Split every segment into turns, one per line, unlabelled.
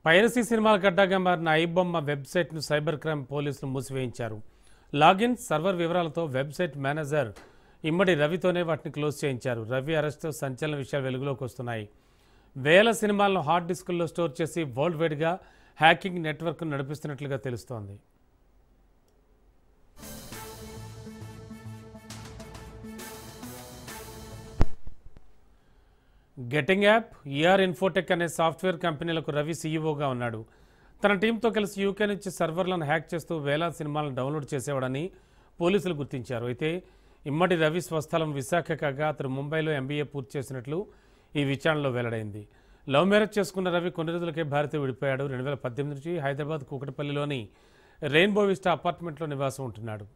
Piracy సినిమాల గడ్డగా మారిన ఐబొమ్మ వెబ్సైట్ను సైబర్ క్రైమ్ పోలీసులు మూసివేయించారు. లాగిన్, సర్వర్ వివరాలతో వెబ్సైట్ మేనేజర్ ఇమ్మడి రవితోనే వాటిని క్లోజ్ చేయించారు. రవి అరెస్ట్తో సంచలన విషయాలు వెలుగులోకి వస్తున్నాయి. వేల సినిమాలను హార్డ్ డిస్కుల్లో స్టోర్ చేసి వరల్డ్ వైడ్గా హ్యాకింగ్ నెట్వర్క్ను నడిపిస్తున్నట్లుగా తెలుస్తోంది. గెటింగ్ యాప్, ఈఆర్ ఇన్ఫోటెక్ అనే సాఫ్ట్వేర్ కంపెనీలకు రవి సీఈఓగా ఉన్నాడు. తన టీంతో కలిసి యూకే నుంచి సర్వర్లను హ్యాక్ చేస్తూ వేలాది సినిమాలను డౌన్లోడ్ చేసేవాడని పోలీసులు గుర్తించారు. అయితే ఇమ్మడి రవి స్వస్థలం విశాఖ కాగా అతను ముంబైలో ఎంబీఏ పూర్తి చేసినట్లు ఈ విచారణలో వెల్లడైంది. లవ్ మ్యారేజ్ చేసుకున్న రవి కొన్ని రోజులకే భారత్తో విడిపోయాడు. 2018 నుంచి హైదరాబాద్ కూకట్పల్లిలోని రెయిన్బో విస్టా అపార్ట్మెంట్లో నివాసం ఉంటున్నాడు.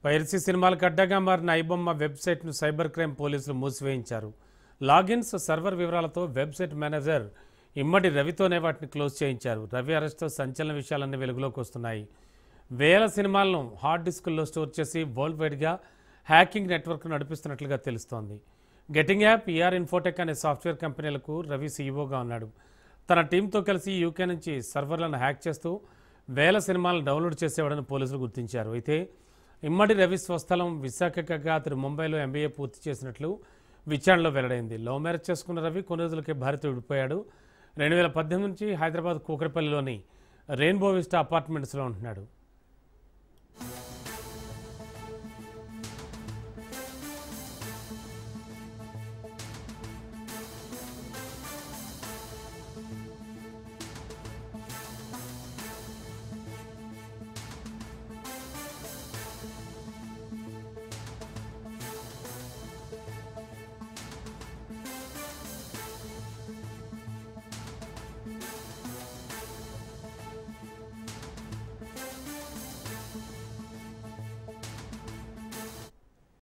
పైరసీ సినిమాలకు అడ్డగా మారిన ఐబొమ్మ వెబ్సైట్ను సైబర్ క్రైమ్ పోలీసులు మూసివేయించారు. లాగిన్స్, సర్వర్ వివరాలతో వెబ్సైట్ మేనేజర్ ఇమ్మడి రవితోనే వాటిని క్లోజ్ చేయించారు. రవి అరెస్ట్తో సంచలన విషయాలన్నీ వెలుగులోకి వస్తున్నాయి. వేల సినిమాలను హార్డ్ డిస్కుల్లో స్టోర్ చేసి వరల్డ్ వైడ్గా హ్యాకింగ్ నెట్వర్క్ నడిపిస్తున్నట్లుగా తెలుస్తోంది. గెటింగ్ యాప్, ఈఆర్ ఇన్ఫోటెక్ అనే సాఫ్ట్వేర్ కంపెనీలకు రవి సీఈఓగా ఉన్నాడు. తన టీంతో కలిసి యూకే నుంచి సర్వర్లను హ్యాక్ చేస్తూ వేల సినిమాలను డౌన్లోడ్ చేసేవాడని పోలీసులు గుర్తించారు. అయితే ఇమ్మడి రవి స్వస్థలం విశాఖ కాగా అతను ముంబైలో ఎంబీఏ పూర్తి చేసినట్లు విచారణలో వెల్లడైంది. లవ్ మ్యారేజ్ చేసుకున్న రవి కొన్ని రోజులకే భారత్తో విడిపోయాడు. 2018 నుంచి హైదరాబాద్ కూకట్పల్లిలోని రెయిన్బో విస్టా అపార్ట్మెంట్స్లో ఉంటున్నాడు.